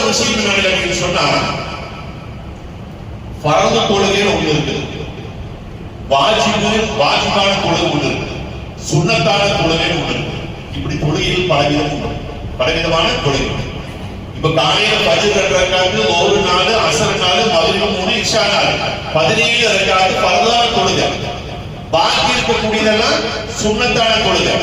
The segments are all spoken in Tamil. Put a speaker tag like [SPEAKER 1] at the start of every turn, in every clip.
[SPEAKER 1] விஷயம் என்ன சொன்னா, ஃபர்து தொழுகைன்னு ஒண்ணு இருக்குது, வாஜிபான தொழுகை ஒண்ணு இருக்கு, சுன்னத்தான தொழுகைன்னு ஒண்ணு இருக்கு. இப்படி தொழுகையில் பலவிதமான தொழுகை. இப்ப காலையில ஃபஜ்ர் 2 ரக்காத், ஒரு நாள் அஸர் நாள், மக்ரிப் 3, இஷா நாள் 17 ரக்காத் ஃபர்தான தொழுகை. பாக்கி இருக்கக்கூடியதெல்லாம் சுன்னத்தான தொழுகை.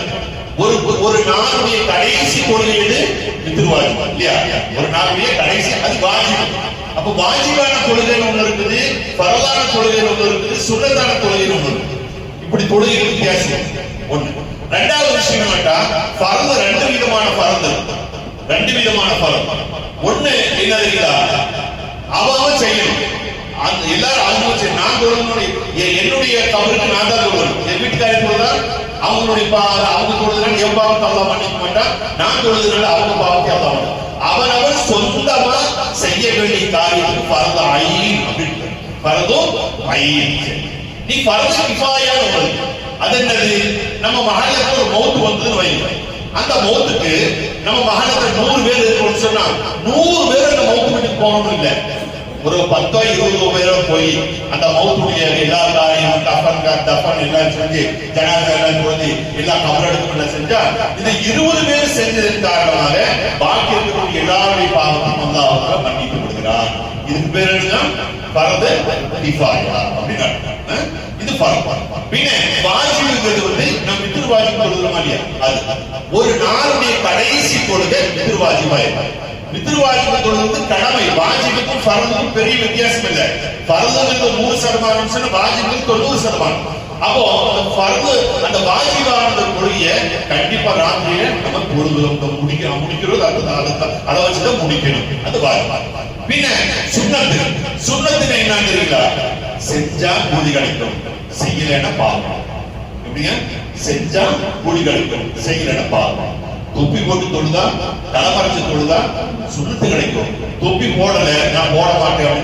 [SPEAKER 1] ஒரு நாளுடைய கடைசி தொழுகை எது? வித்ர் வாஜிப் இல்லையா? ஒரு நாளுடைய கடைசி அது வாஜிப். அப்ப வாஜிபான தொழுகை ஒண்ணு இருக்குது, ஃபர்தான தொழுகை ஒண்ணு இருக்குது, சுன்னத்தான தொழுகை ஒண்ணு இருக்குது. இப்படி தொழுகை வித்தியாசம் ஒண்ணு. இரண்டாவது விஷயம் என்னன்னா, ஃபர்து ரெண்டு விதமான ஃபர்து. ஒண்ணு என்ன தெரியுதா? அவன் செய்யணும். எல்லாரும் அவங்க நான் தொழுகணும், என்னுடைய கபருக்கு நான் தான் தொழுகணும். என் வீட்டுக்காரி தொழுதா அவங்களுடைய அவங்க தொழுதுனால என் பாவத்தை அல்லாஹ் மன்னிக்க மாட்டான், நான் தொழுதுனால அவங்க பாவத்தை அல்லாஹ் மன்னிப்பான். அவனவன் சொந்தமா செய்ய வேண்டிய காரியத்துக்கு ஃபர்து ஐன் அப்படின்னு. ஃபர்து ஐன். நீ ஃபர்து கிஃபாயா உள்ளது. அது என்னது? நம்ம மஹல்ல ஒரு மௌத் வந்ததுன்னு வைங்க, அந்த மௌத்துக்கு நம்ம மஹல்ல 100 பேர் இருக்குன்னு சொன்னா 100 பேர் அந்த மௌத்து வீட்டுக்கு போகணும் இல்ல, ஒரு 10 20 பேரோ போய் அந்த மௌத்துடைய எல்லா காரியம் தஃபன் எல்லாம் செஞ்சு ஜனாஸா எல்லாம் போய் எல்லா கபர் எடுத்து செஞ்சா இந்த 20 பேர் செஞ்சதன் காரணமாக பாக்கி இருக்கக்கூடிய எல்லாருடைய பாவத்தையும் அல்லாஹ் மன்னித்து விடுகிறார். இதுக்கு பேர் என்ன? ஃபர்து கிஃபாயா அப்படின்னு. இது ஃபர்து. பின்ன வாஜிப்ங்கிறது வந்து நம்ம வித்ர் வாஜிப் தொழுகிறோமா இல்லையா, அது ஒரு நாளுடைய கடைசி தொழுகை வித்ர் வாஜிபா இருக்கு. வித்ர் வாஜிப் தொழுகிறது கடமை. வாஜிபுக்கும் ஃபர்துக்கும் பெரிய வித்தியாசம் இல்லை. ஃபர்துங்கிறது 100% சொன்னா வாஜிபுக்கு 90%. அப்போ ஃபர்து அந்த வாஜிபான தொழுகையை கண்டிப்பா ராத்திரியில நம்ம தொழுகிறோம், முடிக்கிறோம், அதை வச்சுதான் முடிக்கணும். அது வாஜிப். பின்ன சுன்னத்து என்ன தெரியுங்களா? செஞ்சா கூலி கிடைக்கும், செய்யலன்னா பாவம். எப்படிங்க? செஞ்சா கூலி கிடைக்கும், செய்யலன்னா பாவம். தொப்பி போட்டு தொழுதா, தலைமறைச்சு தொழுதா சுன்னத்து கிடைக்கும். தொப்பி போடல, நான் போட மாட்டேன்,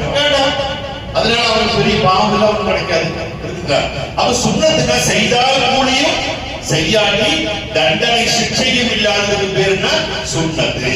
[SPEAKER 1] அதனால அவனுக்கு பெரிய பாவம் எல்லாம் ஒன்றும் கிடைக்காது. அப்ப சுன்னத்துனா செய்தால் கூலியும், செய்யாட்டி தண்டனை சிக்ஷையும் இல்லாததுக்கு பேருன்னா சுன்னத்து.